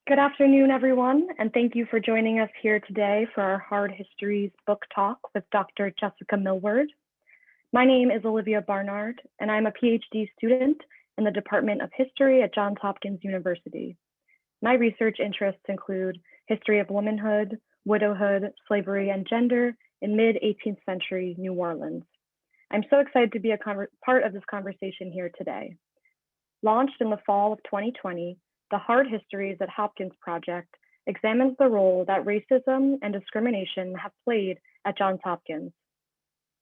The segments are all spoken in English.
Good afternoon, everyone, and thank you for joining us here today for our Hard Histories book talk with Dr. Jessica Millward. My name is Olivia Barnard, and I'm a PhD student in the Department of History at Johns Hopkins University. My research interests include history of womanhood, widowhood, slavery, and gender in mid-18th century New Orleans. I'm so excited to be a part of this conversation here today. Launched in the fall of 2020, the Hard Histories at Hopkins project examines the role that racism and discrimination have played at Johns Hopkins.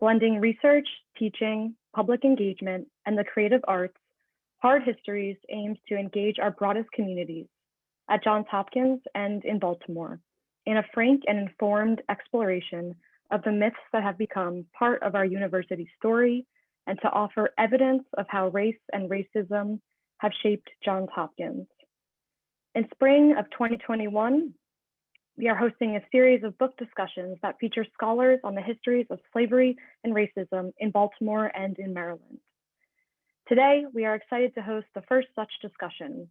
Blending research, teaching, public engagement, and the creative arts, Hard Histories aims to engage our broadest communities at Johns Hopkins and in Baltimore in a frank and informed exploration of the myths that have become part of our university story and to offer evidence of how race and racism have shaped Johns Hopkins. In spring of 2021, we are hosting a series of book discussions that feature scholars on the histories of slavery and racism in Baltimore and in Maryland. Today, we are excited to host the first such discussion.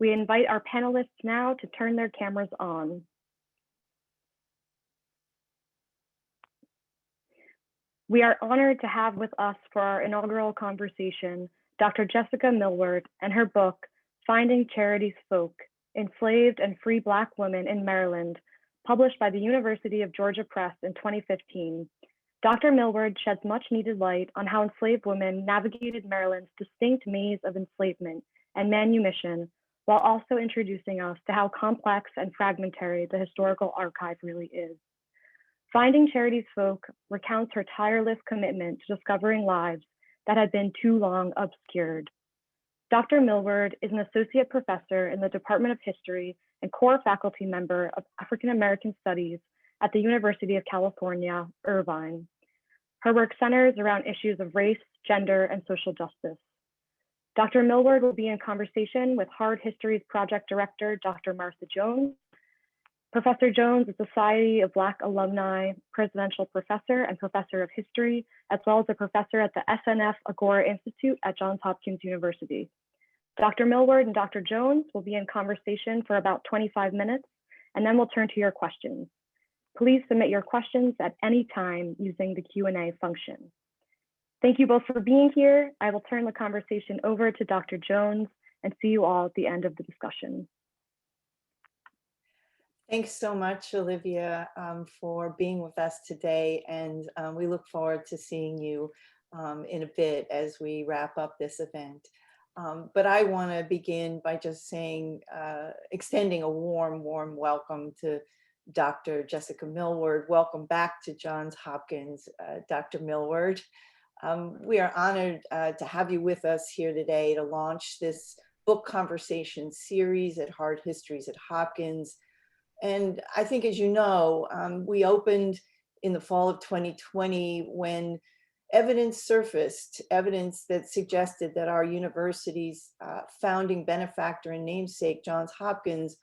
We invite our panelists now to turn their cameras on. We are honored to have with us for our inaugural conversation, Dr. Jessica Millward and her book, Finding Charity's Folk, Enslaved and Free Black Women in Maryland, published by the University of Georgia Press in 2015. Dr. Millward sheds much needed light on how enslaved women navigated Maryland's distinct maze of enslavement and manumission, while also introducing us to how complex and fragmentary the historical archive really is. Finding Charity's Folk recounts her tireless commitment to discovering lives that had been too long obscured. Dr. Millward is an associate professor in the Department of History and core faculty member of African American Studies at the University of California, Irvine. Her work centers around issues of race, gender, and social justice. Dr. Millward will be in conversation with Hard Histories Project Director, Dr. Martha Jones. Professor Jones is Society of Black Alumni Presidential Professor and Professor of History, as well as a professor at the SNF Agora Institute at Johns Hopkins University. Dr. Millward and Dr. Jones will be in conversation for about 25 minutes, and then we'll turn to your questions. Please submit your questions at any time using the Q&A function. Thank you both for being here. I will turn the conversation over to Dr. Jones and see you all at the end of the discussion. Thanks so much, Olivia, for being with us today, and we look forward to seeing you in a bit as we wrap up this event. But I want to begin by just saying, extending a warm welcome to Dr. Jessica Millward. Welcome back to Johns Hopkins, Dr. Millward. We are honored to have you with us here today to launch this book conversation series at Hard Histories at Hopkins. And I think, as you know, we opened in the fall of 2020 when evidence surfaced, evidence that suggested that our university's founding benefactor and namesake, Johns Hopkins,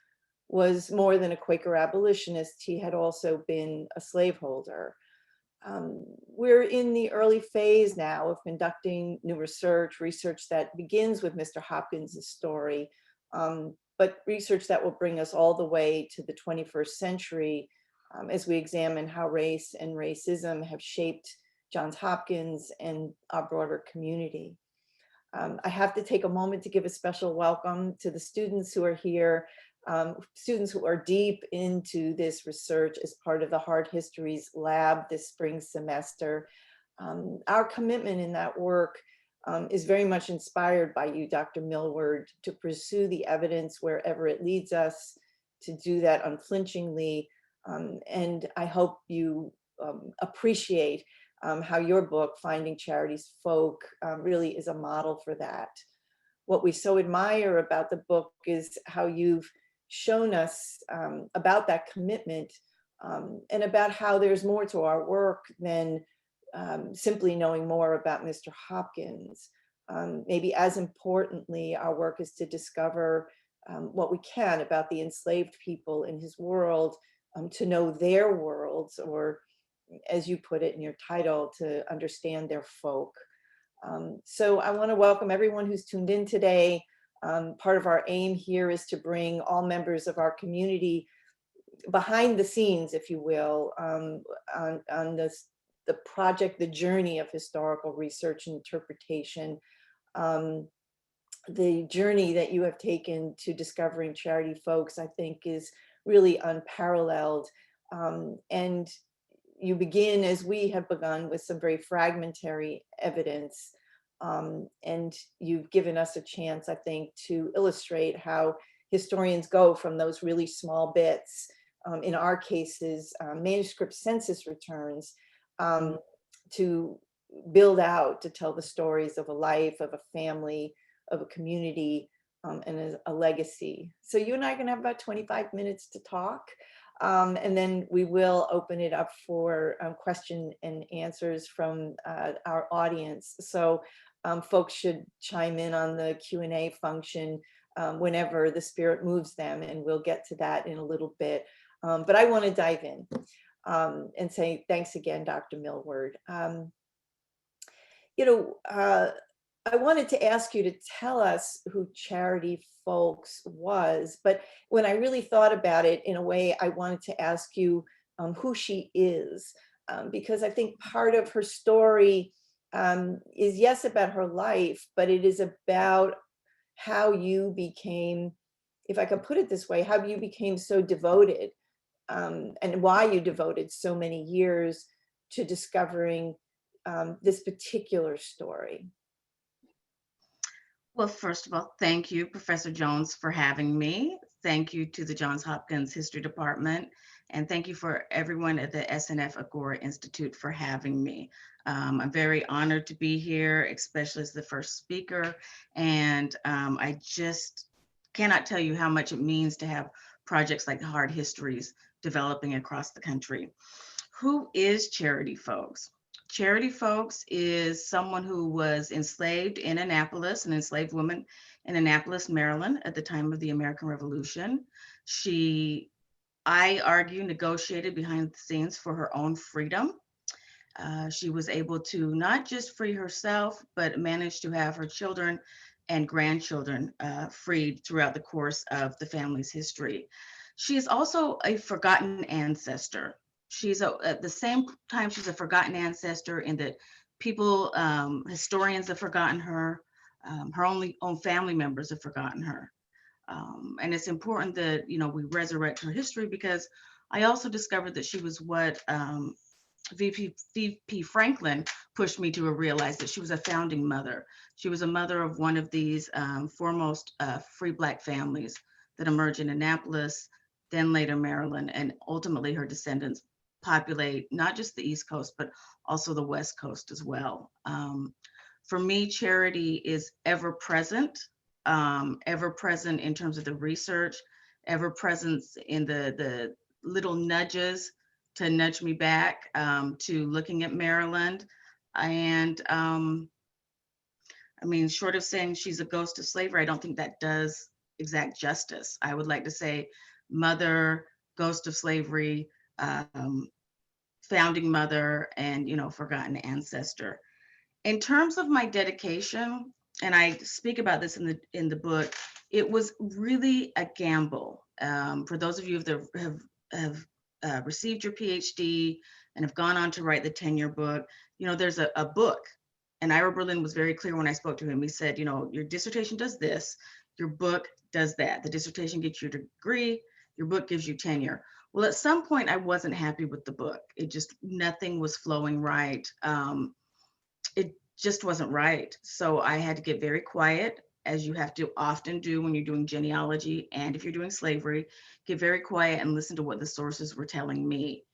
was more than a Quaker abolitionist. He had also been a slaveholder. We're in the early phase now of conducting new research that begins with Mr. Hopkins' story, but research that will bring us all the way to the 21st century as we examine how race and racism have shaped Johns Hopkins and our broader community. I have to take a moment to give a special welcome to the students who are here, students who are deep into this research as part of the Hard Histories Lab this spring semester. Our commitment in that work is very much inspired by you, Dr. Millward, to pursue the evidence wherever it leads us, to do that unflinchingly. And I hope you appreciate how your book, Finding Charity's Folk, really is a model for that. What we so admire about the book is how you've shown us about that commitment and about how there's more to our work than simply knowing more about Mr. Hopkins. Maybe as importantly, our work is to discover what we can about the enslaved people in his world, to know their worlds, or as you put it in your title, to understand their folk. So I want to welcome everyone who's tuned in today. Part of our aim here is to bring all members of our community behind the scenes, if you will, on the project, the journey of historical research and interpretation. The journey that you have taken to discovering Charity Folks, I think, is really unparalleled. And you begin, as we have begun, with some very fragmentary evidence. And you've given us a chance, I think, to illustrate how historians go from those really small bits, in our cases, manuscript census returns, to build out, to tell the stories of a life, of a family, of a community, and a legacy. So you and I are going to have about 25 minutes to talk. And then we will open it up for question and answers from our audience. So folks should chime in on the Q&A function whenever the spirit moves them, and we'll get to that in a little bit. But I want to dive in and say thanks again, Dr. Millward. I wanted to ask you to tell us who Charity Folks was, but when I really thought about it, in a way, I wanted to ask you who she is, because I think part of her story is, yes, about her life, but it is about how you became, if I could put it this way, how you became so devoted, and why you devoted so many years to discovering this particular story. Well, first of all, thank you, Professor Jones, for having me. Thank you to the Johns Hopkins History Department, and thank you for everyone at the SNF Agora Institute for having me. I'm very honored to be here, especially as the first speaker, and I just cannot tell you how much it means to have projects like Hard Histories developing across the country. Who is Charity Folks? Charity Folks is someone who was enslaved in Annapolis, an enslaved woman in Annapolis, Maryland at the time of the American Revolution. She, I argue, negotiated behind the scenes for her own freedom. She was able to not just free herself, but managed to have her children and grandchildren freed throughout the course of the family's history. She is also a forgotten ancestor. She's at the same time, she's a forgotten ancestor in that people, historians have forgotten her, her own family members have forgotten her. And it's important that, we resurrect her history, because I also discovered that she was what V.P. Franklin pushed me to realize, that she was a founding mother. She was a mother of one of these foremost free Black families that emerged in Annapolis, then later Maryland, and ultimately her descendants populate not just the East Coast, but also the West Coast as well. For me, Charity is ever present in terms of the research, ever present in the little nudges to nudge me back to looking at Maryland. And short of saying she's a ghost of slavery, I don't think that does exact justice. I would like to say mother, ghost of slavery, founding mother, and forgotten ancestor. In terms of my dedication, and I speak about this in the book, it was really a gamble. For those of you that have received your PhD and have gone on to write the tenure book, there's a book, and Ira Berlin was very clear when I spoke to him. He said, your dissertation does this, your book does that. The dissertation gets you a degree, your book gives you tenure. Well, at some point I wasn't happy with the book. Nothing was flowing right. It just wasn't right. So I had to get very quiet, as you have to often do when you're doing genealogy, and if you're doing slavery, get very quiet and listen to what the sources were telling me.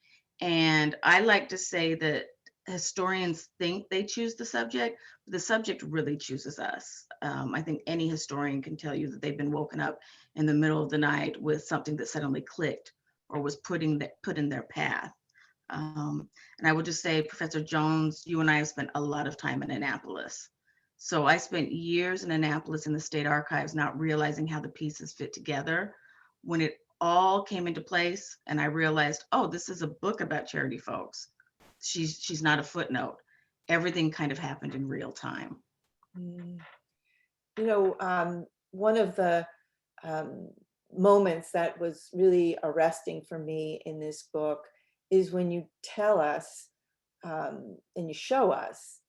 And I like to say that historians think they choose the subject, but the subject really chooses us. I think any historian can tell you that they've been woken up in the middle of the night with something that suddenly clicked or was put in their path. And I would just say, Professor Jones, you and I have spent a lot of time in Annapolis. So I spent years in Annapolis in the state archives, not realizing how the pieces fit together. When it all came into place and I realized, oh, this is a book about Charity Folks. She's not a footnote. Everything kind of happened in real time. one of the moments that was really arresting for me in this book is when you tell us and you show us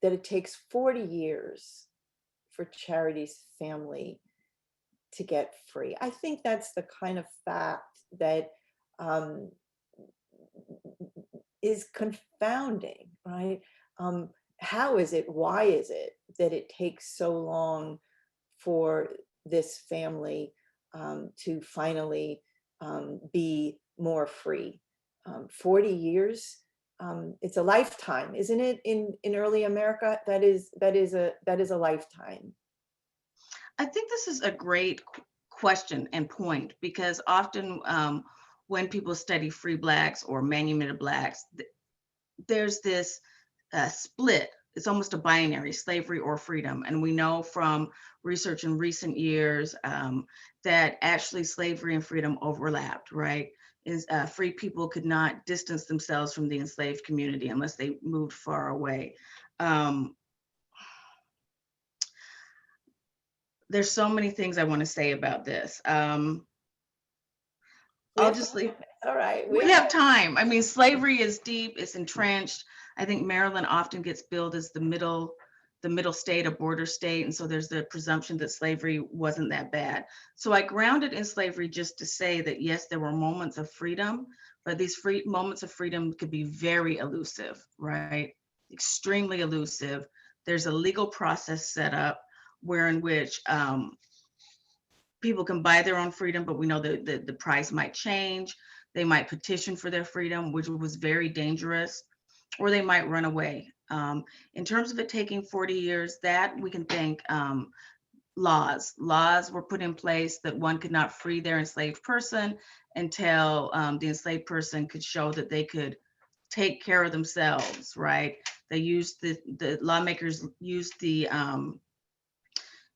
that it takes 40 years for Charity's family to get free. I think that's the kind of fact that um, is confounding, right? How is it, why is it that it takes so long for this family to finally be more free? 40 years, it's a lifetime, isn't it? In early America, that is a lifetime. I think this is a great question and point, because often when people study free Blacks or manumitted Blacks, there's this split. It's almost a binary, slavery or freedom. And we know from research in recent years that actually slavery and freedom overlapped, right? Free people could not distance themselves from the enslaved community unless they moved far away. There's so many things I want to say about this. I'll just leave. All right. We have time. I mean, slavery is deep, it's entrenched. I think Maryland often gets billed as the middle state, a border state. And so there's the presumption that slavery wasn't that bad. So I grounded in slavery just to say that, yes, there were moments of freedom, but these moments of freedom could be very elusive, right? Extremely elusive. There's a legal process set up in which people can buy their own freedom, but we know that the price might change. They might petition for their freedom, which was very dangerous, or they might run away. In terms of it taking 40 years, that we can thank laws. Laws were put in place that one could not free their enslaved person until the enslaved person could show that they could take care of themselves, right? They used the lawmakers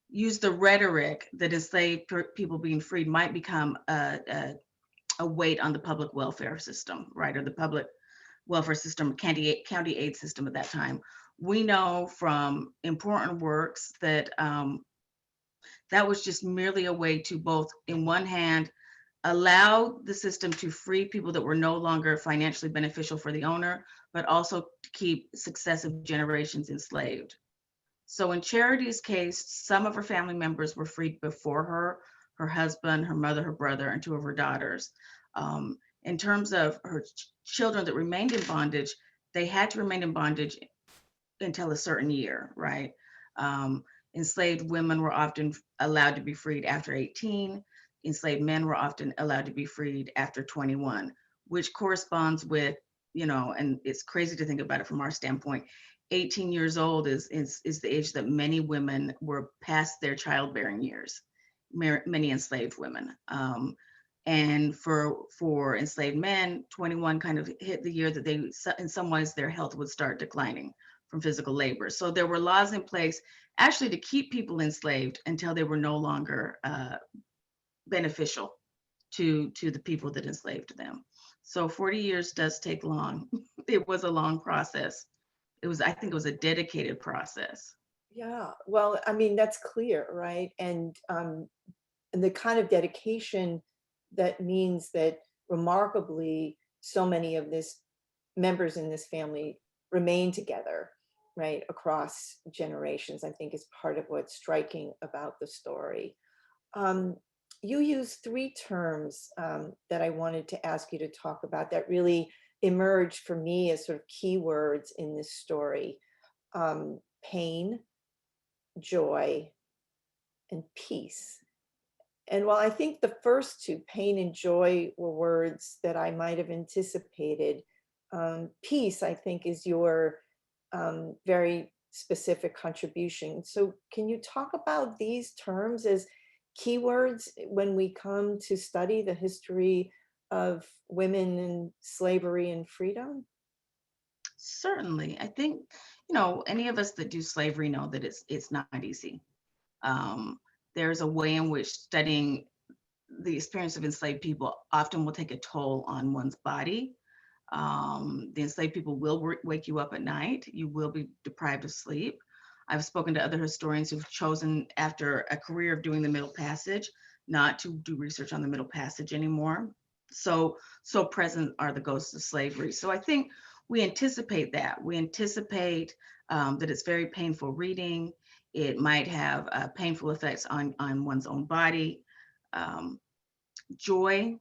used the rhetoric that enslaved people being freed might become a weight on the public welfare system, right? Or the public welfare system, county aid system at that time. We know from important works that that was just merely a way to both, in one hand, allow the system to free people that were no longer financially beneficial for the owner, but also to keep successive generations enslaved. So in Charity's case, some of her family members were freed before her husband, her mother, her brother, and two of her daughters. In terms of her children that remained in bondage, they had to remain in bondage until a certain year, right? Enslaved women were often allowed to be freed after 18. Enslaved men were often allowed to be freed after 21, which corresponds with, and it's crazy to think about it from our standpoint, 18 years old is the age that many women were past their childbearing years, many enslaved women. And for enslaved men, 21 kind of hit the year that they, in some ways, their health would start declining from physical labor. So there were laws in place actually to keep people enslaved until they were no longer beneficial to the people that enslaved them. So 40 years does take long. It was a long process. I think it was a dedicated process. Yeah, well, I mean, that's clear, right? And the kind of dedication that means that remarkably so many of this members in this family remain together, right, across generations, I think is part of what's striking about the story. You use three terms that I wanted to ask you to talk about that really emerged for me as sort of keywords in this story: pain, joy, and peace. And while I think the first two, pain and joy, were words that I might have anticipated, peace, I think, is your very specific contribution. So can you talk about these terms as keywords when we come to study the history of women and slavery and freedom? Certainly. I think, any of us that do slavery know that it's not easy. There's a way in which studying the experience of enslaved people often will take a toll on one's body. The enslaved people will wake you up at night. You will be deprived of sleep. I've spoken to other historians who've chosen after a career of doing the Middle Passage not to do research on the Middle Passage anymore. So present are the ghosts of slavery. So I think we anticipate that. We anticipate that it's very painful reading. It might have painful effects on one's own body. Joy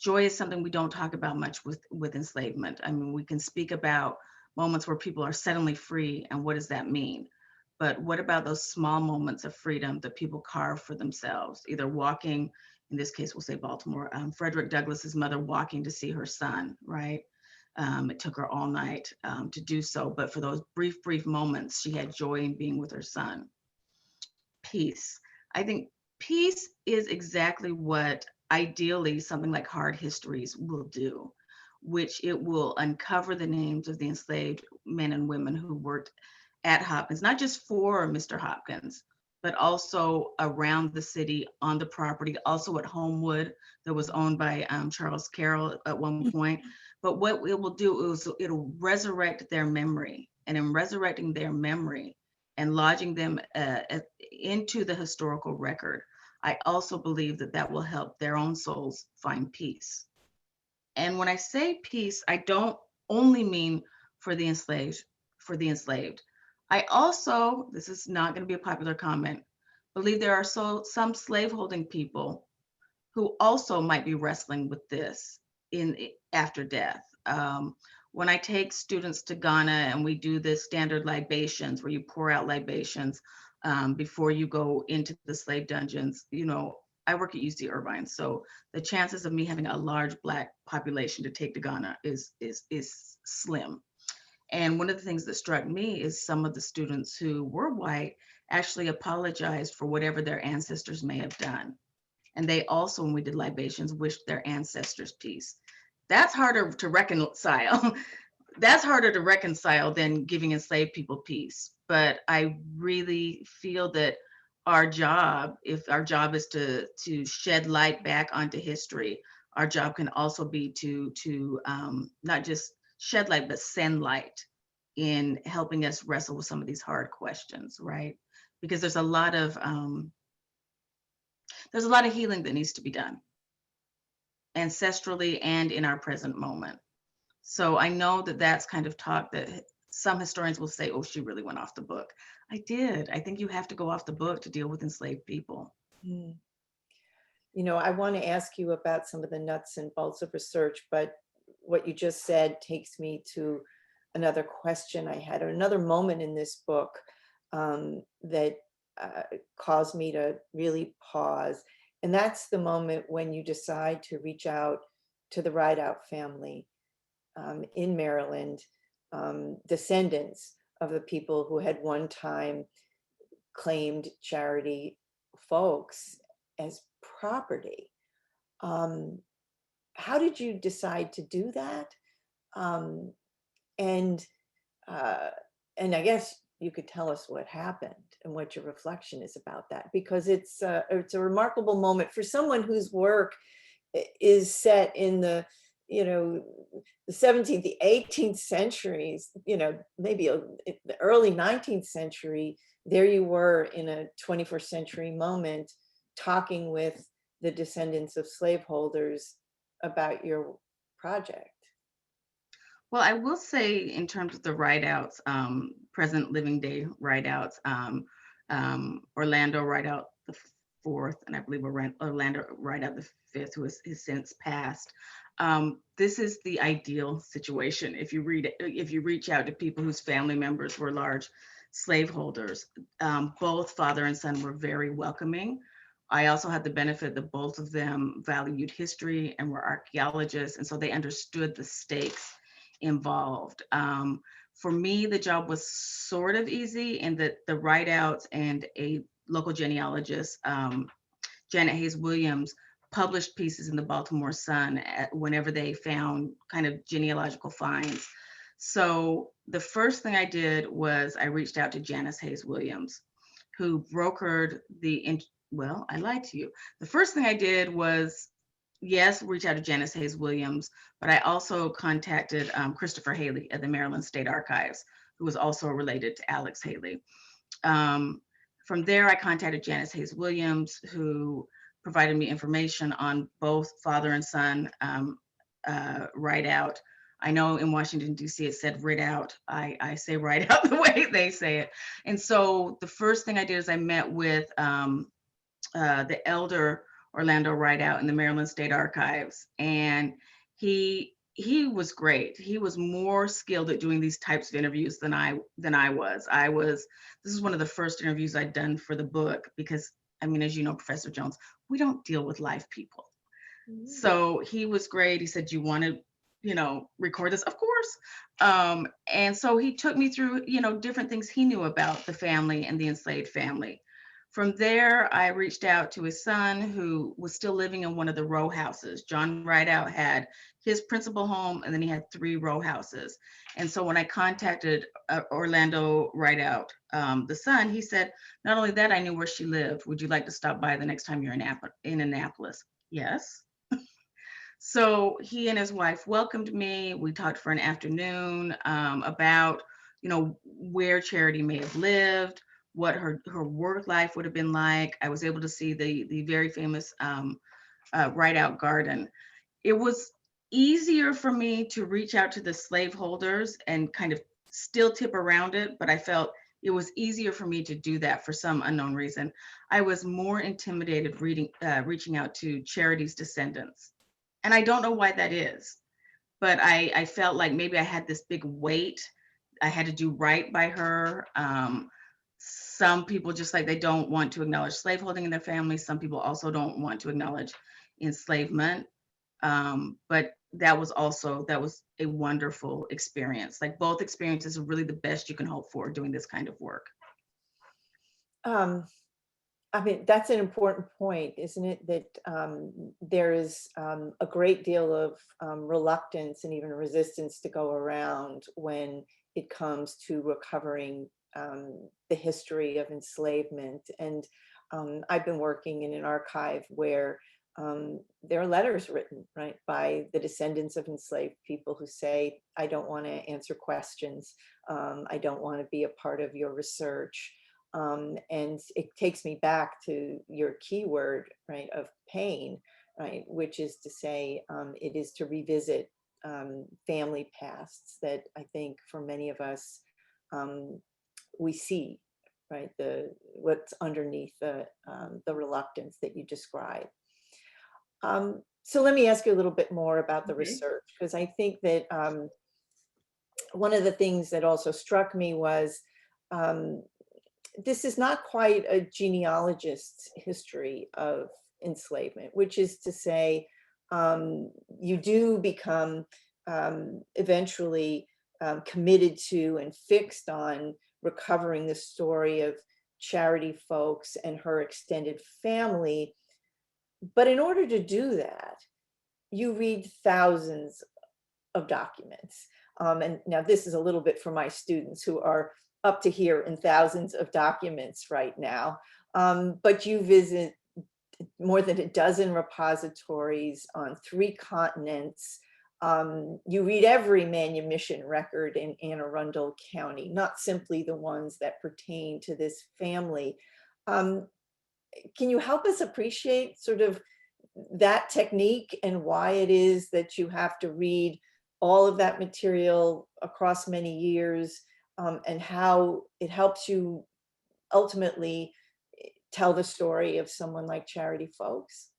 is something we don't talk about much with enslavement. I mean, we can speak about moments where people are suddenly free, and what does that mean? But what about those small moments of freedom that people carve for themselves, either walking, in this case, we'll say Baltimore, Frederick Douglass's mother walking to see her son, right? It took her all night to do so, but for those brief moments, she had joy in being with her son. Peace. I think peace is exactly what ideally something like Hard Histories will do, which it will uncover the names of the enslaved men and women who worked at Hopkins, not just for Mr. Hopkins, but also around the city, on the property, also at Homewood that was owned by Charles Carroll at one point. But what it will do is it'll resurrect their memory. And in resurrecting their memory and lodging them into the historical record, I also believe that that will help their own souls find peace. And when I say peace, I don't only mean for the enslaved, I also, this is not going to be a popular comment, believe there are some slaveholding people who also might be wrestling with this after death. When I take students to Ghana and we do the standard libations where you pour out libations before you go into the slave dungeons, you know, I work at UC Irvine, so the chances of me having a large Black population to take to Ghana is slim. And one of the things that struck me is some of the students who were white actually apologized for whatever their ancestors may have done. And they also, when we did libations, wished their ancestors peace. That's harder to reconcile. That's harder to reconcile than giving enslaved people peace. But I really feel that our job, if our job is to shed light back onto history, our job can also be to not just shed light, but send light in helping us wrestle with some of these hard questions, right? Because there's a lot of healing that needs to be done, ancestrally and in our present moment. So I know that that's kind of talk that some historians will say, oh, she really went off the book. I did. I think you have to go off the book to deal with enslaved people. You know, I want to ask you about some of the nuts and bolts of research, but what you just said takes me to another question I had, or another moment in this book that caused me to really pause. And that's the moment when you decide to reach out to the Rideout family in Maryland, descendants of the people who had one time claimed Charity folks as property. How did you decide to do that? And I guess you could tell us what happened and what your reflection is about that, because it's a remarkable moment for someone whose work is set in the, you know, the 17th, the 18th centuries, you know, maybe the early 19th century. There you were in a 21st century moment talking with the descendants of slaveholders about your project. Well, I will say in terms of the Rideouts, present living day Rideouts, Orlando Rideout the fourth, and I believe Orlando Rideout the fifth, who has since passed. This is the ideal situation. If you reach out to people whose family members were large slaveholders, both father and son were very welcoming. I also had the benefit that both of them valued history and were archaeologists, and so they understood the stakes involved. For me, the job was sort of easy in that the Rideouts and a local genealogist, Janet Hayes Williams, published pieces in the Baltimore Sun whenever they found kind of genealogical finds. So the first thing I did was I reached out to Janice Hayes Williams, who brokered well, I lied to you. The first thing I did was, yes, reach out to Janice Hayes Williams, but I also contacted Christopher Haley at the Maryland State Archives, who was also related to Alex Haley. From there, I contacted Janice Hayes Williams, who provided me information on both father and son write out. I know in Washington, D.C., it said writ out. I say write out the way they say it. And so the first thing I did is I met with the elder Orlando Rideout in the Maryland State Archives. And he was great. He was more skilled at doing these types of interviews than I was. This is one of the first interviews I'd done for the book because, I mean, as you know, Professor Jones, we don't deal with live people. So he was great. He said, you want to, record this? Of course. And so he took me through, different things he knew about the family and the enslaved family. From there, I reached out to his son, who was still living in one of the row houses. John Rideout had his principal home, and then he had 3 row houses. And so when I contacted Orlando Rideout, the son, he said, not only that, I knew where she lived. Would you like to stop by the next time you're in Annapolis? Yes. So he and his wife welcomed me. We talked for an afternoon about, where Charity may have lived, what her work life would have been like. I was able to see the very famous Rideout Garden. It was easier for me to reach out to the slaveholders and kind of still tip around it, but I felt it was easier for me to do that for some unknown reason. I was more intimidated reaching out to Charity's descendants. And I don't know why that is, but I felt like maybe I had this big weight. I had to do right by her. Some people, just like they don't want to acknowledge slaveholding in their family, some people also don't want to acknowledge enslavement. But that was a wonderful experience. Like, both experiences are really the best you can hope for doing this kind of work. I mean, that's an important point, isn't it? That there is a great deal of reluctance and even resistance to go around when it comes to recovering the history of enslavement. And I've been working in an archive where there are letters written, right, by the descendants of enslaved people who say, I don't want to answer questions. I don't want to be a part of your research. And it takes me back to your keyword, right, of pain, right, which is to say it is to revisit family pasts that I think for many of us, we see, right, what's underneath the reluctance that you describe. So let me ask you a little bit more about the research, because I think that one of the things that also struck me was this is not quite a genealogist's history of enslavement, which is to say you do become eventually committed to and fixed on recovering the story of Charity Folks and her extended family. But in order to do that, you read thousands of documents. And now this is a little bit for my students who are up to here in thousands of documents right now. But you visit more than a dozen repositories on 3 continents. You read every manumission record in Anne Arundel County, not simply the ones that pertain to this family. Can you help us appreciate sort of that technique and why it is that you have to read all of that material across many years, and how it helps you ultimately tell the story of someone like Charity Folks?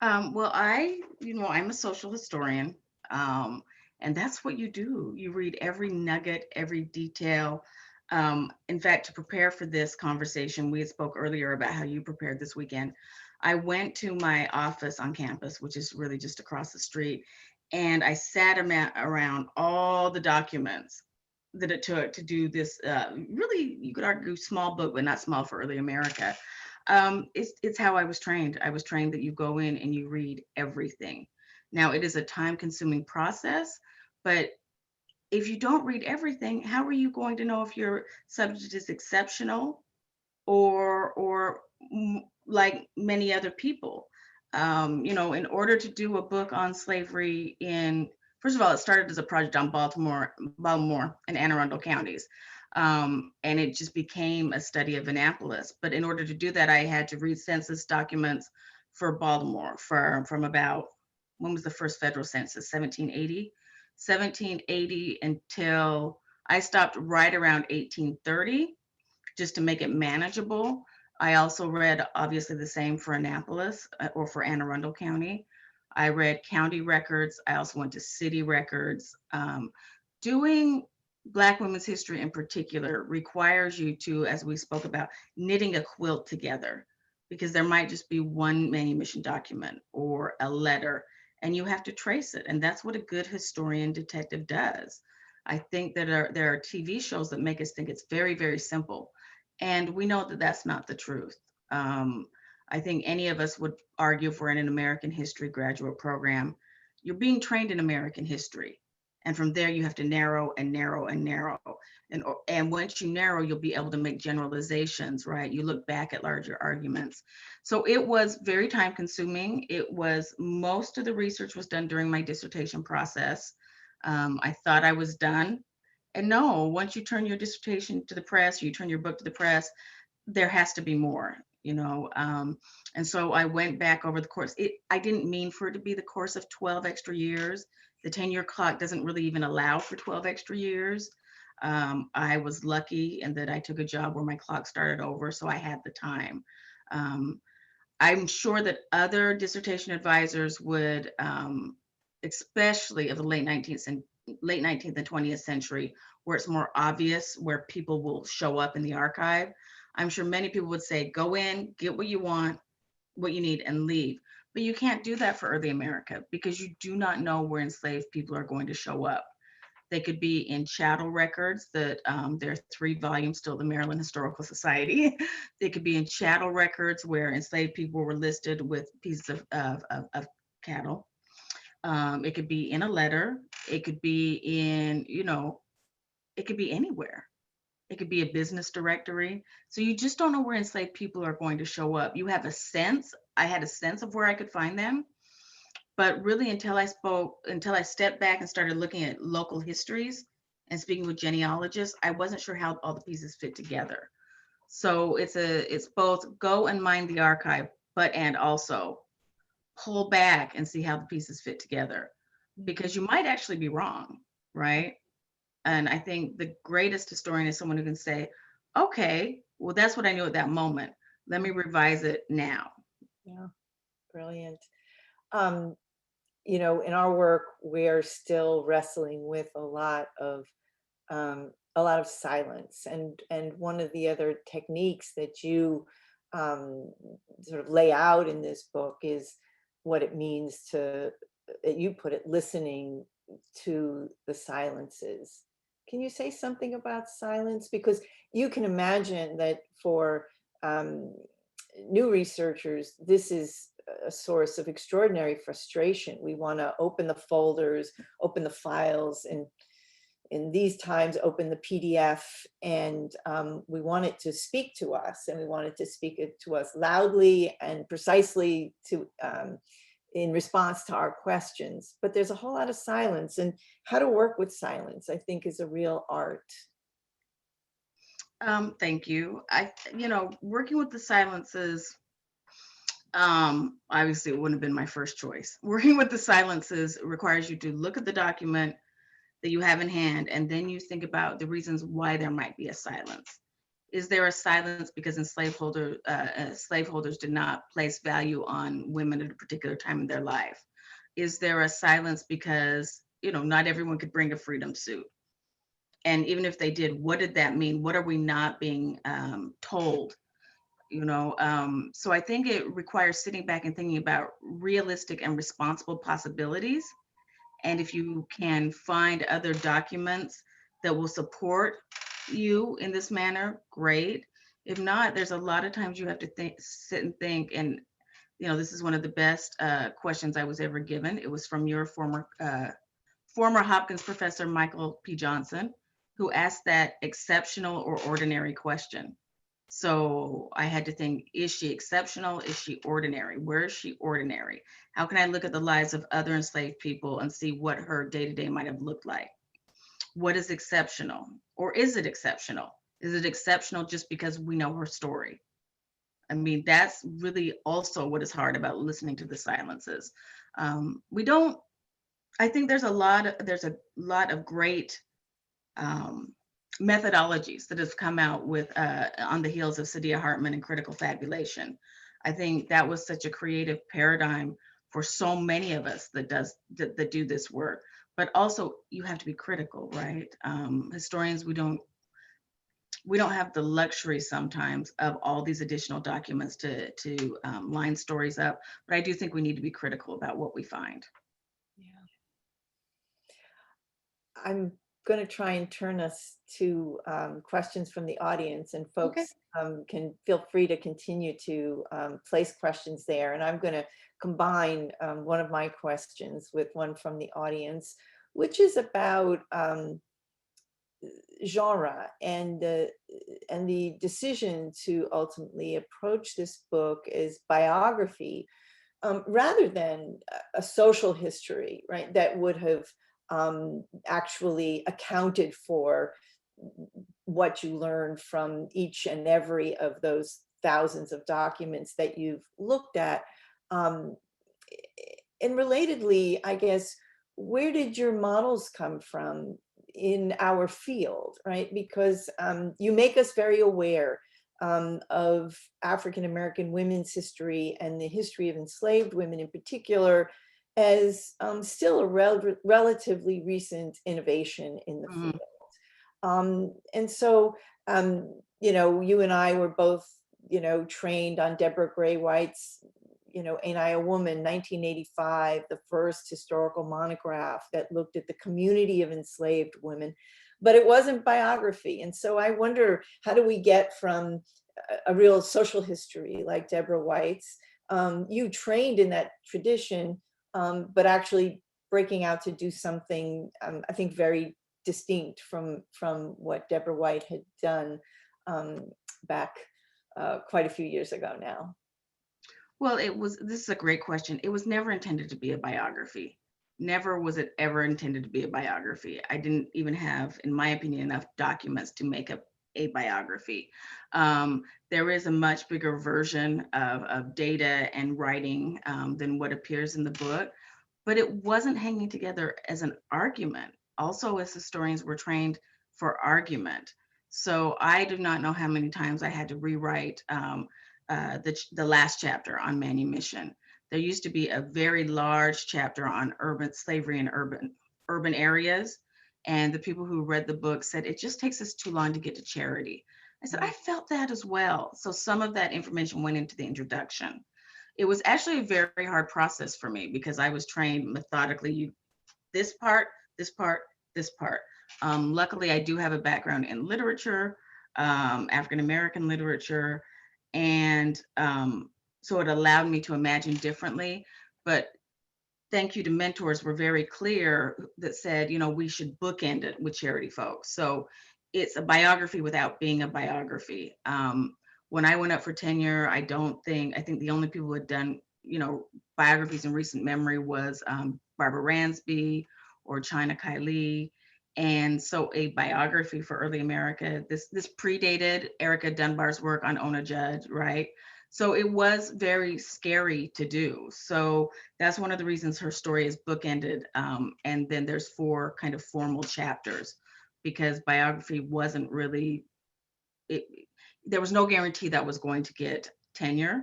Well, I'm a social historian, and that's what you do. You read every nugget, every detail. In fact, to prepare for this conversation, we spoke earlier about how you prepared this weekend. I went to my office on campus, which is really just across the street, and I sat around all the documents that it took to do this, really, you could argue, small book, but not small for early America. It's how I was trained. I was trained that you go in and you read everything. Now, it is a time-consuming process, but if you don't read everything, how are you going to know if your subject is exceptional or like many other people? In order to do a book on slavery first of all, it started as a project on Baltimore and Anne Arundel counties. And it just became a study of Annapolis. But in order to do that, I had to read census documents for Baltimore from about, when was the first federal census? 1780? 1780 until I stopped right around 1830, just to make it manageable. I also read obviously the same for Annapolis or for Anne Arundel County. I read county records. I also went to city records. Doing Black women's history in particular requires you to, as we spoke about, knitting a quilt together, because there might just be one manumission document or a letter, and you have to trace it. And that's what a good historian detective does. I think that there are TV shows that make us think it's very, very simple. And we know that that's not the truth. I think any of us would argue, if we're in an American history graduate program, you're being trained in American history. And from there, you have to narrow and narrow and narrow. And once you narrow, you'll be able to make generalizations, right? You look back at larger arguments. So it was very time consuming. It was, most of the research was done during my dissertation process. I thought I was done. And no, once you turn your dissertation to the press, or you turn your book to the press, there has to be more, you know. And so I went back over the course. I didn't mean for it to be the course of 12 extra years. The tenure clock doesn't really even allow for 12 extra years. I was lucky in that I took a job where my clock started over, so I had the time. I'm sure that other dissertation advisors would, especially of the late 19th and 20th century, where it's more obvious, where people will show up in the archive. I'm sure many people would say, go in, get what you want, what you need, and leave. But you can't do that for early America, because you do not know where enslaved people are going to show up. They could be in chattel records that there are 3 volumes still, the Maryland Historical Society. They could be in chattel records where enslaved people were listed with pieces of cattle. It could be in a letter. It could be in, you know, it could be anywhere. It could be a business directory. So you just don't know where enslaved people are going to show up. You have a sense. I had a sense of where I could find them. But really, until I stepped back and started looking at local histories and speaking with genealogists, I wasn't sure how all the pieces fit together. So it's both go and mine the archive, and also pull back and see how the pieces fit together, because you might actually be wrong, right? And I think the greatest historian is someone who can say, okay, well, that's what I knew at that moment. Let me revise it now. Yeah, brilliant. You know, in our work, we are still wrestling with a lot of silence, and one of the other techniques that you sort of lay out in this book is what it means to, you put it, listening to the silences. Can you say something about silence? Because you can imagine that for new researchers, this is a source of extraordinary frustration. We want to open the folders, open the files, and in these times, open the PDF, and we want it to speak to us, and we want it to speak to us loudly and precisely to in response to our questions. But there's a whole lot of silence, and how to work with silence, I think, is a real art. Thank you. Working with the silences, obviously it wouldn't have been my first choice. Working with the silences requires you to look at the document that you have in hand, and then you think about the reasons why there might be a silence. Is there a silence because slaveholders did not place value on women at a particular time in their life? Is there a silence because, not everyone could bring a freedom suit? And even if they did, what did that mean? What are we not being told? So I think it requires sitting back and thinking about realistic and responsible possibilities. And if you can find other documents that will support you in this manner, great. If not, there's a lot of times you have to sit and think. And this is one of the best questions I was ever given. It was from your former Hopkins professor, Michael P. Johnson, who asked that exceptional or ordinary question. So I had to think, is she exceptional? Is she ordinary? Where is she ordinary? How can I look at the lives of other enslaved people and see what her day-to-day might have looked like? What is exceptional? Or is it exceptional? Is it exceptional just because we know her story? I mean, that's really also what is hard about listening to the silences. We don't, I think there's a lot of great methodologies that have come out with on the heels of Saidiya Hartman and critical fabulation. I think that was such a creative paradigm for so many of us that do this work. But also, you have to be critical, right? Historians, we don't have the luxury sometimes of all these additional documents to line stories up. But I do think we need to be critical about what we find. Yeah. I'm going to try and turn us to questions from the audience, and folks can feel free to continue to place questions there. And I'm going to combine one of my questions with one from the audience, which is about genre and the decision to ultimately approach this book as biography rather than a social history, right? That would have actually accounted for what you learned from each and every of those thousands of documents that you've looked at. And relatedly, I guess, where did your models come from in our field, right? Because you make us very aware of African American women's history and the history of enslaved women in particular as still a relatively recent innovation in the field. And so, you and I were both, trained on Deborah Gray White's, Ain't I a Woman, 1985, the first historical monograph that looked at the community of enslaved women, but it wasn't biography. And so I wonder, how do we get from a real social history like Deborah White's, you trained in that tradition, but actually breaking out to do something, I think, very distinct from what Deborah White had done back quite a few years ago now? Well, this is a great question. It was never intended to be a biography. Never was it ever intended to be a biography. I didn't even have, in my opinion, enough documents to make up a biography. There is a much bigger version of data and writing than what appears in the book, but it wasn't hanging together as an argument. Also, as historians, we're trained for argument. So I do not know how many times I had to rewrite the last chapter on manumission. There used to be a very large chapter on urban slavery in urban areas. And the people who read the book said, it just takes us too long to get to Charity. I said, I felt that as well. So some of that information went into the introduction. It was actually a very hard process for me because I was trained methodically, this part, this part, this part. Luckily, I do have a background in literature, African-American literature, and so it allowed me to imagine differently. But thank you to mentors were very clear that said, we should bookend it with Charity Folks. So it's a biography without being a biography. When I went up for tenure, I think the only people who had done, biographies in recent memory was Barbara Ransby or China Kylie. And so a biography for early America, this predated Erica Dunbar's work on Ona Judge, right? So it was very scary to do. So that's one of the reasons her story is bookended. And then there's 4 kind of formal chapters, because biography wasn't really, there was no guarantee that was going to get tenure.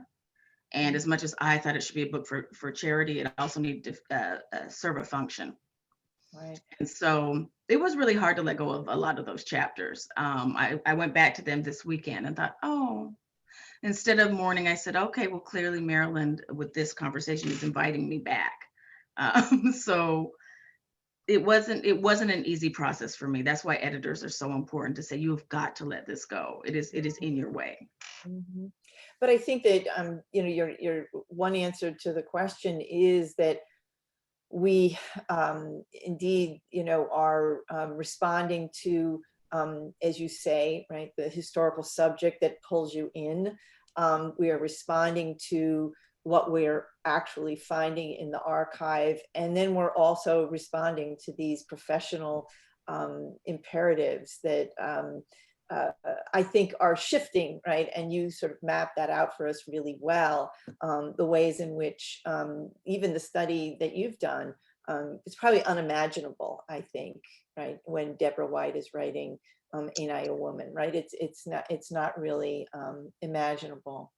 And as much as I thought it should be a book for charity, it also needed to serve a function. Right. And so it was really hard to let go of a lot of those chapters. I went back to them this weekend and thought, instead of mourning, I said, okay, well, clearly Maryland with this conversation is inviting me back. So it wasn't an easy process for me. That's why editors are so important to say, you've got to let this go. It is in your way. Mm-hmm. But I think that, your one answer to the question is that we indeed, are responding to, as you say, right, the historical subject that pulls you in. We are responding to what we're actually finding in the archive. And then we're also responding to these professional imperatives that I think are shifting, right? And you sort of map that out for us really well. The ways in which even the study that you've done, it's probably unimaginable, I think, right? When Deborah White is writing Ain't I a Woman, right? It's not really imaginable.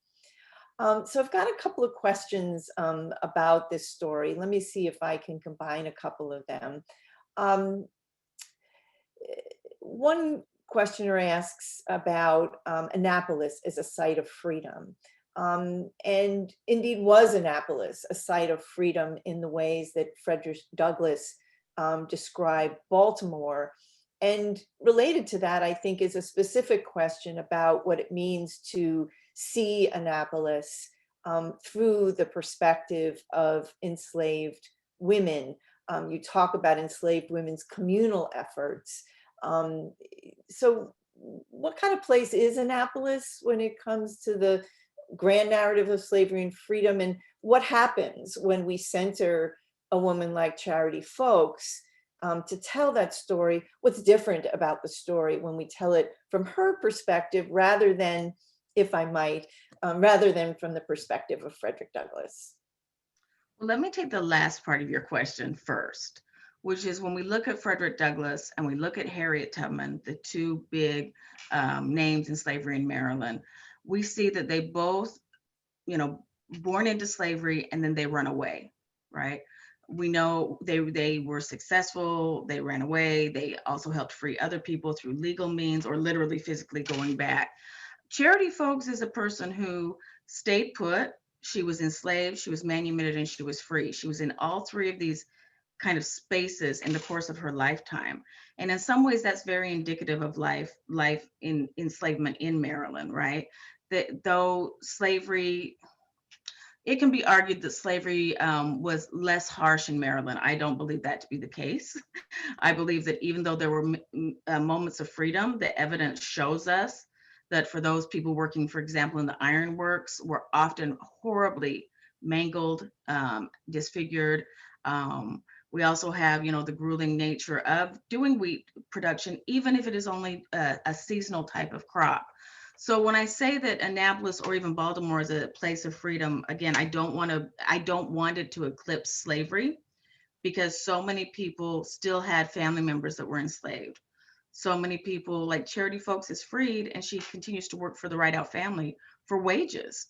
So I've got a couple of questions about this story. Let me see if I can combine a couple of them. Um, One questioner asks about Annapolis as a site of freedom. And indeed was Annapolis a site of freedom in the ways that Frederick Douglass described Baltimore. And related to that, I think, is a specific question about what it means to see Annapolis through the perspective of enslaved women. You talk about enslaved women's communal efforts. So what kind of place is Annapolis when it comes to the grand narrative of slavery and freedom? And what happens when we center a woman like Charity Folks to tell that story? What's different about the story when we tell it from her perspective rather than, if I might, rather than from the perspective of Frederick Douglass? Well, let me take the last part of your question first, which is when we look at Frederick Douglass and we look at Harriet Tubman, the two big names in slavery in Maryland, we see that they both, born into slavery and then they run away, right? We know they were successful, they ran away, they also helped free other people through legal means or literally physically going back. Charity Folks is a person who stayed put. She was enslaved, she was manumitted, and she was free. She was in all three of these kind of spaces in the course of her lifetime. And in some ways, that's very indicative of life in enslavement in Maryland, right? That though slavery, it can be argued that slavery was less harsh in Maryland. I don't believe that to be the case. I believe that even though there were moments of freedom, the evidence shows us that for those people working, for example, in the ironworks, were often horribly mangled, disfigured. We also have, the grueling nature of doing wheat production, even if it is only a seasonal type of crop. So when I say that Annapolis or even Baltimore is a place of freedom, again, I don't want it to eclipse slavery, because so many people still had family members that were enslaved. So many people, like Charity Folks, is freed and she continues to work for the Rideout family for wages.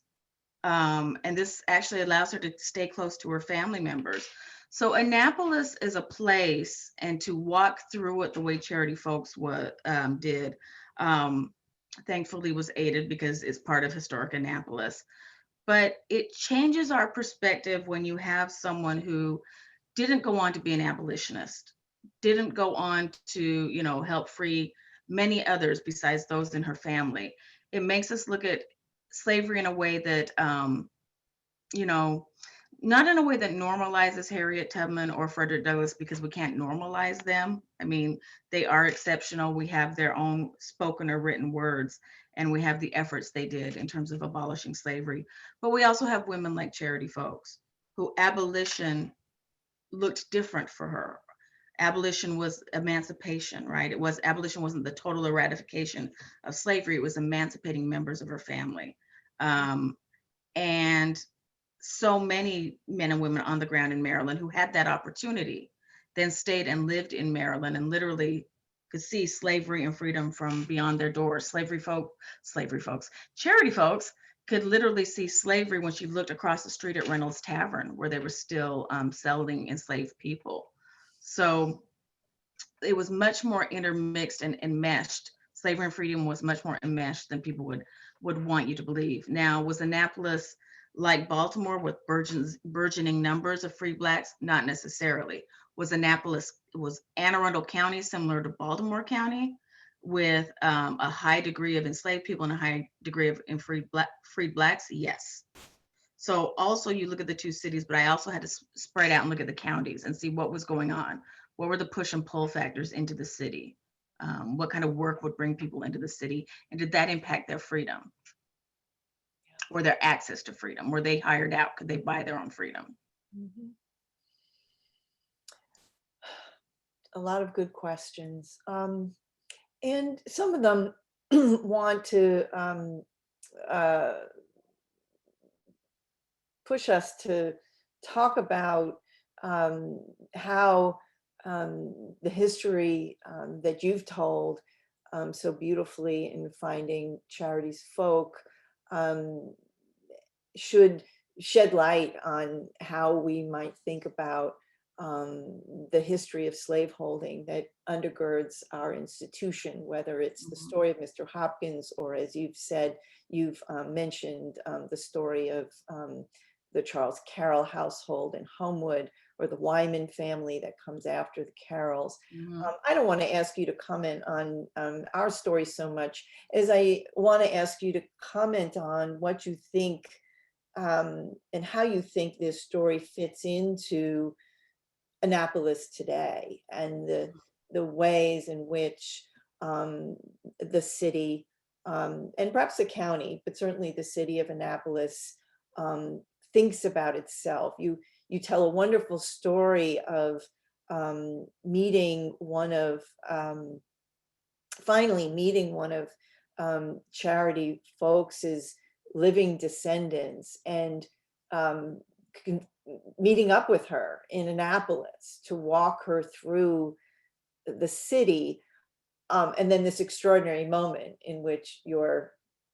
And this actually allows her to stay close to her family members. So Annapolis is a place, and to walk through it the way Charity Folks did, thankfully was aided because it's part of historic Annapolis. But it changes our perspective when you have someone who didn't go on to be an abolitionist, didn't go on to, help free many others besides those in her family. It makes us look at slavery in a way that, not in a way that normalizes Harriet Tubman or Frederick Douglass, because we can't normalize them. I mean, they are exceptional. We have their own spoken or written words, and we have the efforts they did in terms of abolishing slavery. But we also have women like Charity Folks, who abolition looked different for her. Abolition was emancipation, right? Abolition wasn't the total eradication of slavery. It was emancipating members of her family. And so many men and women on the ground in Maryland who had that opportunity then stayed and lived in Maryland and literally could see slavery and freedom from beyond their doors. Charity Folks could literally see slavery when she looked across the street at Reynolds Tavern, where they were still selling enslaved people. So it was much more intermixed and enmeshed. Slavery and freedom was much more enmeshed than people would want you to believe. Now, was Annapolis like Baltimore with burgeoning numbers of free Blacks? Not necessarily. Was Anne Arundel County similar to Baltimore County with a high degree of enslaved people and a high degree of freed Blacks? Yes. So also you look at the two cities, but I also had to spread out and look at the counties and see what was going on. What were the push and pull factors into the city? What kind of work would bring people into the city? And did that impact their freedom or their access to freedom? Were they hired out? Could they buy their own freedom? Mm-hmm. a lot of good questions. And some of them want to uh, push us to talk about how the history that you've told so beautifully in Finding Charity's Folk um, should shed light on how we might think about the history of slaveholding that undergirds our institution, whether it's the story of Mr. Hopkins, or as you've said, you've mentioned the story of the Charles Carroll household in Homewood, or the Wyman family that comes after the Carrolls. I don't want to ask you to comment on our story so much as I want to ask you to comment on what you think and how you think this story fits into Annapolis today, and the ways in which the city and perhaps the county, but certainly the city of Annapolis thinks about itself. You tell a wonderful story of meeting one of finally meeting one of Charity Folks's living descendants, and meeting up with her in Annapolis to walk her through the city. And then this extraordinary moment in which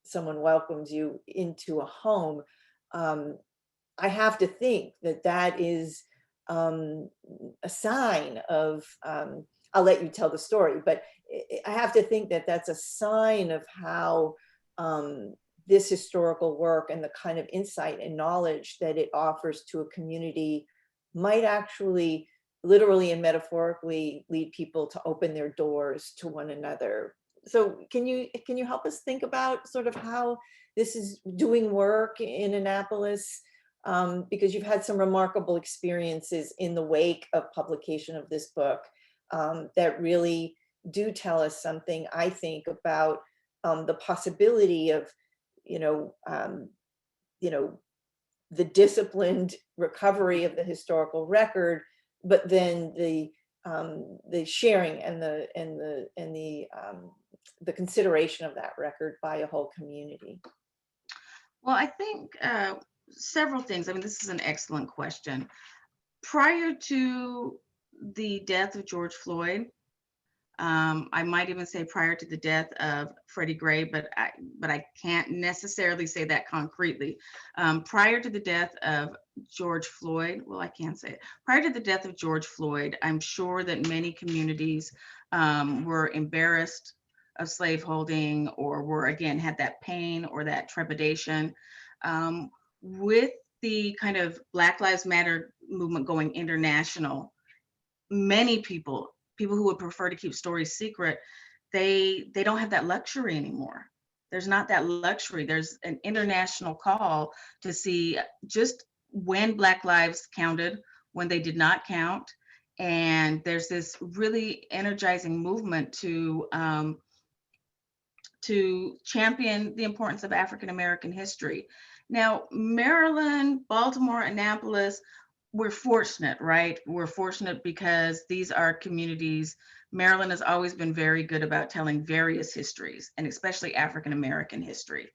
someone welcomes you into a home. I have to think that that is a sign of, I'll let you tell the story, but I have to think that that's a sign of how this historical work and the kind of insight and knowledge that it offers to a community might actually literally and metaphorically lead people to open their doors to one another. So can you help us think about sort of how this is doing work in Annapolis? Because you've had some remarkable experiences in the wake of publication of this book that really do tell us something, I think, about the possibility of, the disciplined recovery of the historical record, but then the sharing and the consideration of that record by a whole community. Well, I think several things. I mean, this is an excellent question. Prior to the death of George Floyd, I might even say prior to the death of Freddie Gray, but I can't necessarily say that concretely. Prior to the death of George Floyd, well, I can't say it. Prior to the death of George Floyd, I'm sure that many communities were embarrassed of slaveholding, or were, again, had that pain or that trepidation. With the kind of Black Lives Matter movement going international, many people who would prefer to keep stories secret, they don't have that luxury anymore. There's not that luxury. There's an international call to see just when Black lives counted, when they did not count. And there's this really energizing movement to champion the importance of African American history. Now, Maryland, Baltimore, Annapolis, we're fortunate, right? We're fortunate because these are communities. Maryland has always been very good about telling various histories, and especially African American history.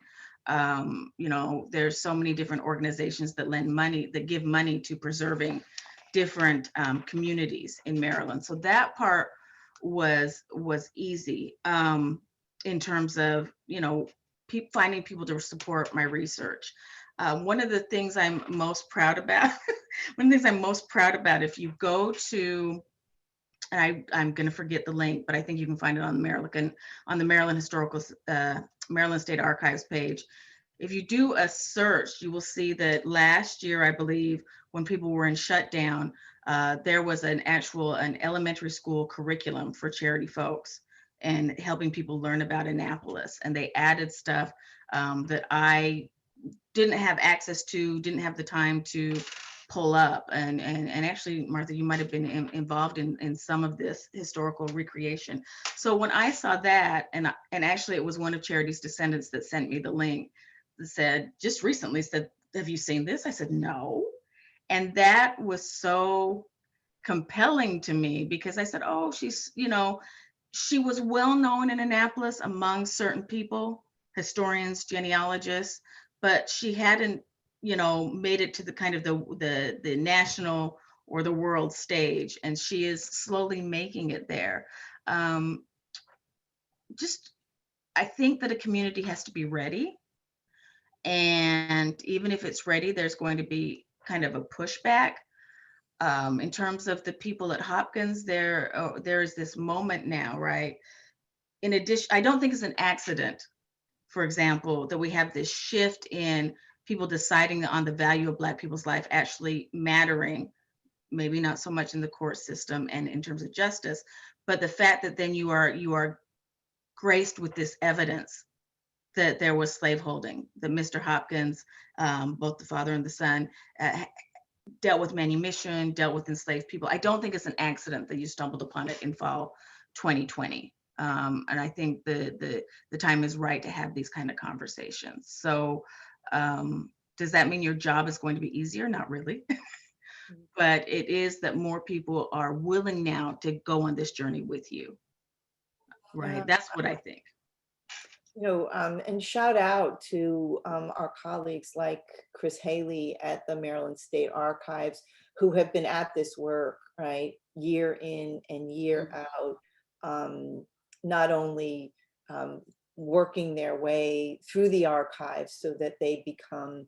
There's so many different organizations that lend money, that give money to preserving different communities in Maryland. So that part was easy in terms of, finding people to support my research. One of the things I'm most proud about, if you go to, and I'm going to forget the link, but I think you can find it on the Maryland Historical, Maryland State Archives page. If you do a search, you will see that last year, I believe, when people were in shutdown, there was an elementary school curriculum for Charity Folks and helping people learn about Annapolis. And they added stuff that I didn't have access to, didn't have the time to pull up. And actually, Martha, you might have been involved in some of this historical recreation. So when I saw that, and actually it was one of Charity's descendants that sent me the link, that said, just recently said, have you seen this? I said, no. And that was so compelling to me because I said, oh, she's, you know, she was well known in Annapolis among certain people, historians, genealogists, but she hadn't, you know, made it to the kind of the national or the world stage, and she is slowly making it there. Just, I think that a community has to be ready, and even if it's ready, there's going to be kind of a pushback. In terms of the people at Hopkins, there is this moment now, right? In addition, I don't think it's an accident, for example, that we have this shift in people deciding on the value of Black people's life actually mattering, maybe not so much in the court system and in terms of justice, but the fact that then you are graced with this evidence that there was slaveholding, that Mr. Hopkins, both the father and the son, dealt with manumission, dealt with enslaved people. I don't think it's an accident that you stumbled upon it in fall 2020. And I think the time is right to have these kind of conversations. So does that mean your job is going to be easier? Not really. But it is that more people are willing now to go on this journey with you. Right. Yeah. That's what I think. You know, and shout out to our colleagues like Chris Haley at the Maryland State Archives, who have been at this work, right, year in and year out, not only working their way through the archives so that they become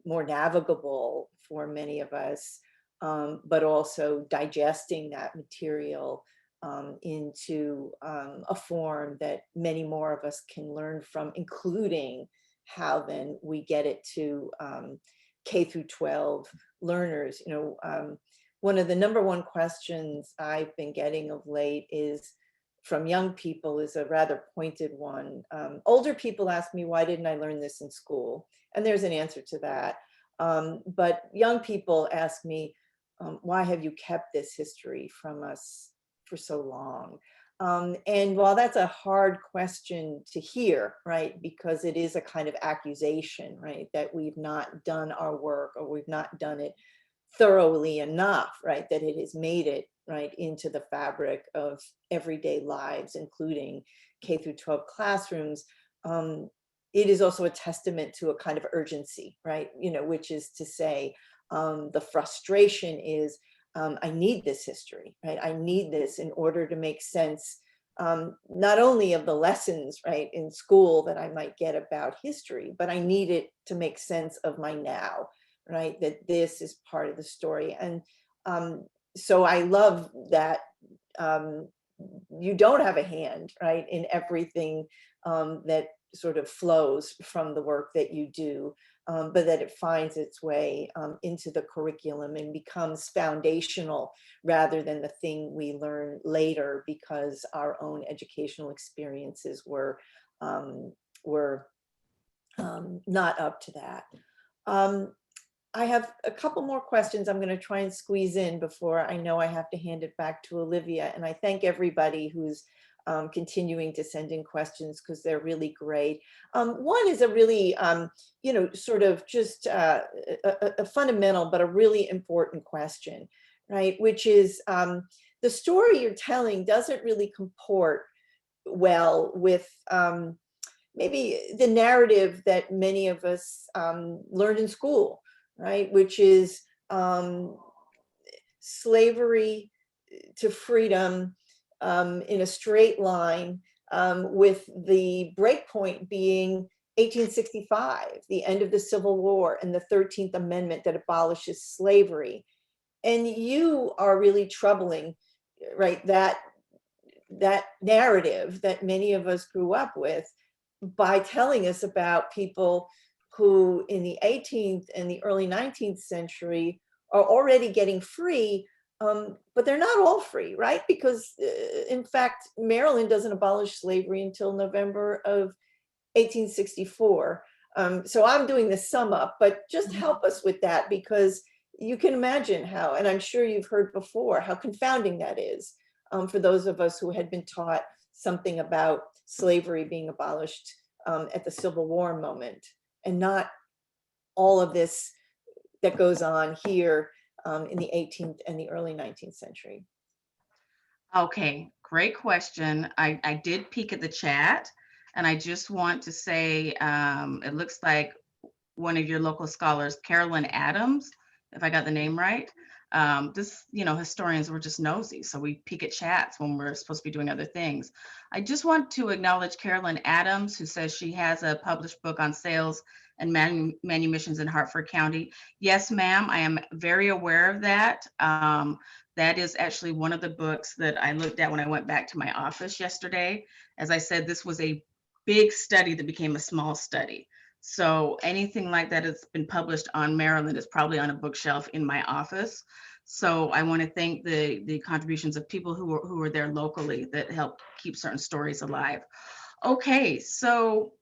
more navigable for many of us, but also digesting that material into a form that many more of us can learn from, including how then we get it to K through 12 learners. You know, one of the number one questions I've been getting of late is from young people, is a rather pointed one. Older people ask me, why didn't I learn this in school? And there's an answer to that. But young people ask me, why have you kept this history from us for so long? And while that's a hard question to hear, right, because it is a kind of accusation, right, that we've not done our work or we've not done it thoroughly enough, right, that it has made it, right, into the fabric of everyday lives, including K through 12 classrooms, it is also a testament to a kind of urgency, right, you know, which is to say, the frustration is, I need this history, right? I need this in order to make sense, not only of the lessons, right, in school that I might get about history, but I need it to make sense of my now, right? That this is part of the story. And so I love that you don't have a hand, right, in everything that sort of flows from the work that you do, but that it finds its way into the curriculum and becomes foundational rather than the thing we learn later because our own educational experiences were not up to that. I have a couple more questions I'm going to try and squeeze in before I know I have to hand it back to Olivia. And I thank everybody who's continuing to send in questions because they're really great. One is a really, you know, sort of just a fundamental, but a really important question, right? Which is the story you're telling doesn't really comport well with maybe the narrative that many of us learned in school, right? Which is slavery to freedom in a straight line, with the breakpoint being 1865, the end of the Civil War and the 13th Amendment that abolishes slavery. And you are really troubling, right, that narrative that many of us grew up with by telling us about people who in the 18th and the early 19th century are already getting free, but they're not all free, right? Because in fact, Maryland doesn't abolish slavery until November of 1864. So I'm doing the sum up, but just help us with that, because you can imagine how, and I'm sure you've heard before, how confounding that is for those of us who had been taught something about slavery being abolished at the Civil War moment, and not all of this that goes on here in the 18th and the early 19th century? Okay, great question. I did peek at the chat, and I just want to say it looks like one of your local scholars, Carolyn Adams, if I got the name right. Historians were just nosy, so we peek at chats when we're supposed to be doing other things. I just want to acknowledge Carolyn Adams, who says she has a published book on sales and manumissions in Hartford County. Yes, ma'am, I am very aware of that. That is actually one of the books that I looked at when I went back to my office yesterday. As I said, this was a big study that became a small study. So anything like that that's been published on Maryland is probably on a bookshelf in my office. So I want to thank the contributions of people who were there locally that helped keep certain stories alive. Okay, so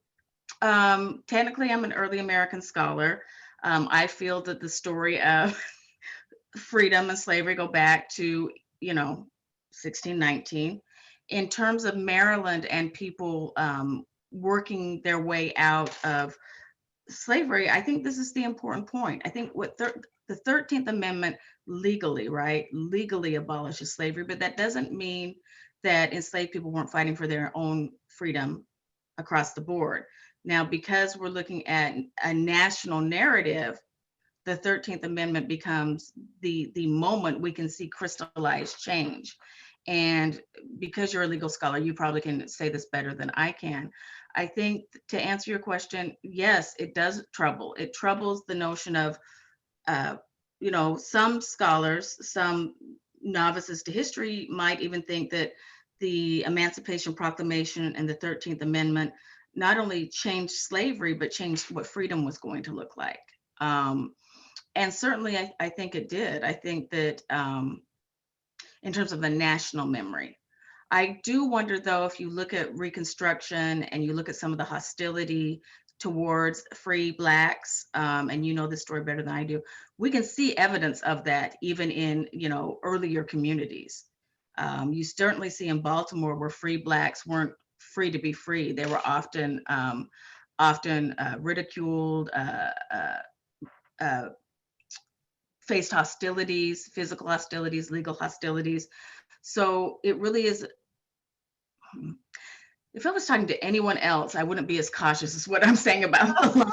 technically I'm an early American scholar. I feel that the story of freedom and slavery go back to, 1619. In terms of Maryland and people working their way out of slavery, I think this is the important point. I think the 13th Amendment legally, right, legally abolishes slavery, but that doesn't mean that enslaved people weren't fighting for their own freedom across the board. Now, because we're looking at a national narrative, the 13th Amendment becomes the moment we can see crystallized change. And because you're a legal scholar, you probably can say this better than I can. I think to answer your question, yes, it does trouble. It troubles the notion of, some scholars, some novices to history might even think that the Emancipation Proclamation and the 13th Amendment not only changed slavery, but changed what freedom was going to look like. And certainly, I think it did. I think that in terms of the national memory, I do wonder, though, if you look at Reconstruction and you look at some of the hostility towards free Blacks, and you know this story better than I do, we can see evidence of that even in, earlier communities. You certainly see in Baltimore where free Blacks weren't free to be free. They were often ridiculed, faced hostilities, physical hostilities, legal hostilities. So it really is, if I was talking to anyone else, I wouldn't be as cautious as what I'm saying about the law.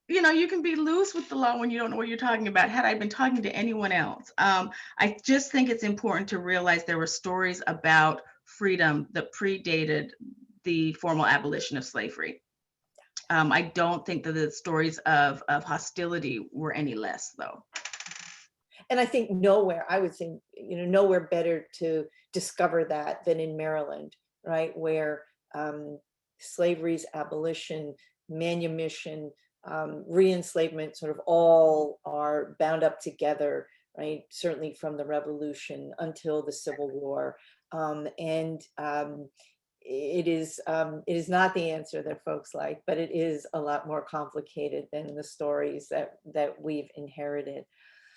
you know, you can be loose with the law when you don't know what you're talking about. Had I been talking to anyone else, I just think it's important to realize there were stories about freedom that predated the formal abolition of slavery. I don't think that the stories of hostility were any less, though. And I think nowhere, I would say, nowhere better to discover that than in Maryland, right? Where slavery's abolition, manumission, re-enslavement sort of all are bound up together, right? Certainly from the Revolution until the Civil War. It is not the answer that folks like, but it is a lot more complicated than the stories that we've inherited.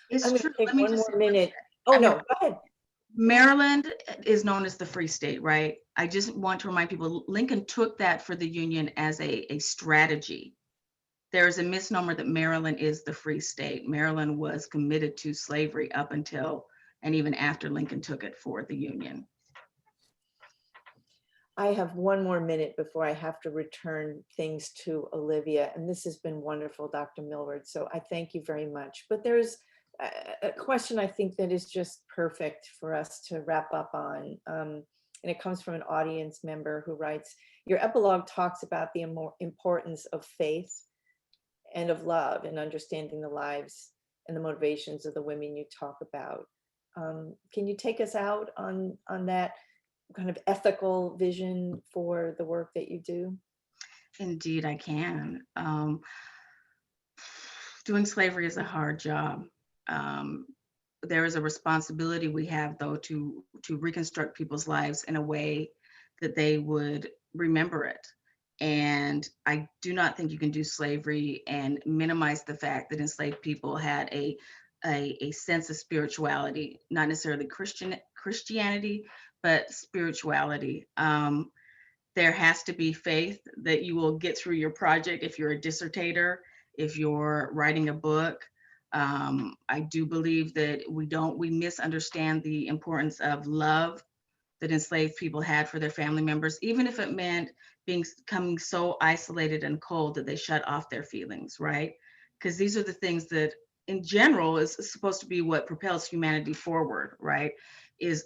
It's I'm going true. to take Let me one just more minute. Oh, no, go ahead. Maryland is known as the Free State, right? I just want to remind people, Lincoln took that for the Union as a strategy. There's a misnomer that Maryland is the Free State. Maryland was committed to slavery up until and even after Lincoln took it for the Union. I have one more minute before I have to return things to Olivia, and this has been wonderful, Dr. Millward, so I thank you very much. But there's a question I think that is just perfect for us to wrap up on, and it comes from an audience member who writes, your epilogue talks about the importance of faith and of love and understanding the lives and the motivations of the women you talk about. Can you take us out on that kind of ethical vision for the work that you do? Indeed, I can. Doing slavery is a hard job. There is a responsibility we have, though, to reconstruct people's lives in a way that they would remember it. And I do not think you can do slavery and minimize the fact that enslaved people had a sense of spirituality, not necessarily Christianity, but spirituality. There has to be faith that you will get through your project if you're a dissertator, if you're writing a book. I do believe that we misunderstand the importance of love that enslaved people had for their family members, even if it meant becoming so isolated and cold that they shut off their feelings, right? Because these are the things that in general is supposed to be what propels humanity forward, right? Is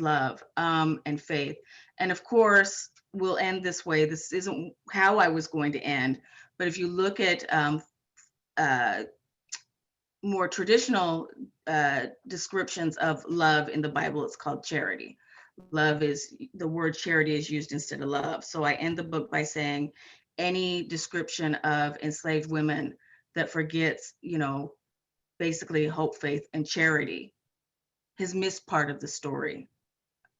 love and faith. And of course, we'll end this way. This isn't how I was going to end, but if you look at uh, more traditional descriptions of love in the Bible, it's called charity. Love is, the word charity is used instead of love. So I end the book by saying any description of enslaved women that forgets, basically hope, faith, and charity has missed part of the story,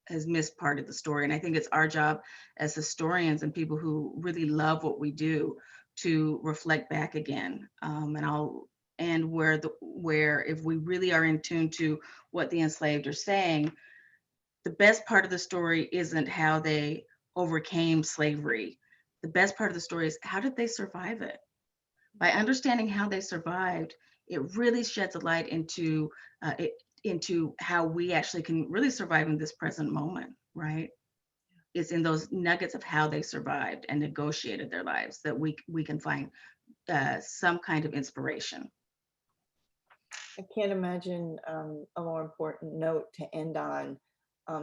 And I think it's our job as historians and people who really love what we do to reflect back again. And I'll end where if we really are in tune to what the enslaved are saying, the best part of the story isn't how they overcame slavery. The best part of the story is how did they survive it? By understanding how they survived, it really sheds a light into how we actually can really survive in this present moment, right? It's in those nuggets of how they survived and negotiated their lives that we can find some kind of inspiration. I can't imagine a more important note to end on.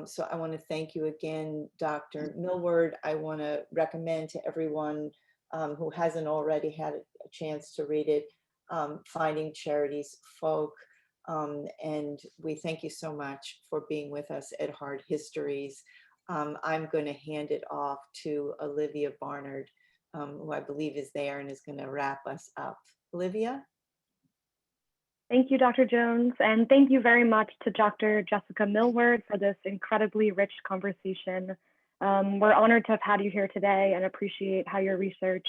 So I want to thank you again, Dr. Millward. I want to recommend to everyone who hasn't already had a chance to read it, Finding Charity's Folk. And we thank you so much for being with us at Hard Histories. I'm going to hand it off to Olivia Barnard, who I believe is there and is going to wrap us up. Olivia? Thank you, Dr. Jones, and thank you very much to Dr. Jessica Millward for this incredibly rich conversation. We're honored to have had you here today and appreciate how your research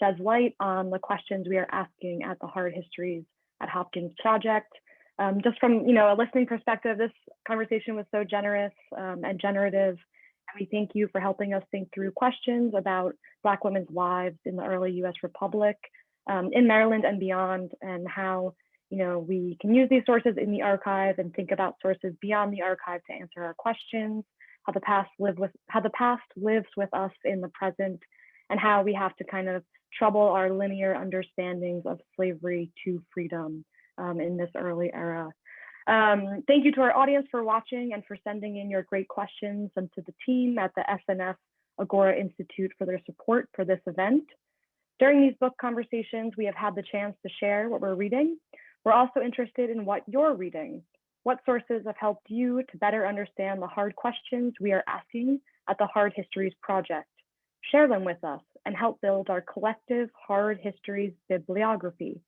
sheds light on the questions we are asking at the Hard Histories at Hopkins Project. Just from a listening perspective, this conversation was so generous and generative. And we thank you for helping us think through questions about Black women's lives in the early U.S. Republic, in Maryland and beyond, and how we can use these sources in the archive and think about sources beyond the archive to answer our questions, how the past lives with us in the present, and how we have to kind of trouble our linear understandings of slavery to freedom in this early era. Thank you to our audience for watching and for sending in your great questions, and to the team at the SNF Agora Institute for their support for this event. During these book conversations, we have had the chance to share what we're reading. We're also interested in what you're reading. What sources have helped you to better understand the hard questions we are asking at the Hard Histories Project? Share them with us and help build our collective Hard Histories bibliography.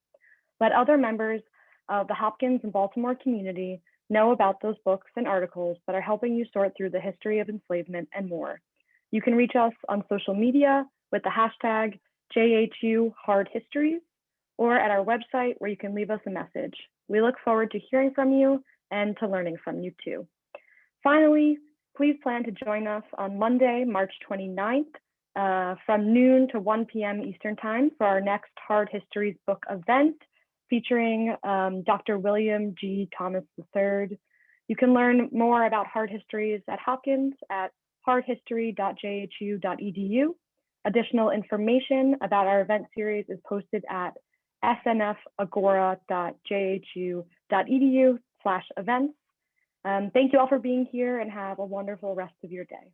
Let other members of the Hopkins and Baltimore community know about those books and articles that are helping you sort through the history of enslavement and more. You can reach us on social media with the hashtag #JHUHardHistories, or at our website where you can leave us a message. We look forward to hearing from you and to learning from you too. Finally, please plan to join us on Monday, March 29th from noon to 1 p.m. Eastern Time for our next Hard Histories book event featuring Dr. William G. Thomas III. You can learn more about Hard Histories at Hopkins at hardhistory.jhu.edu. Additional information about our event series is posted at snfagora.jhu.edu/events. Thank you all for being here and have a wonderful rest of your day.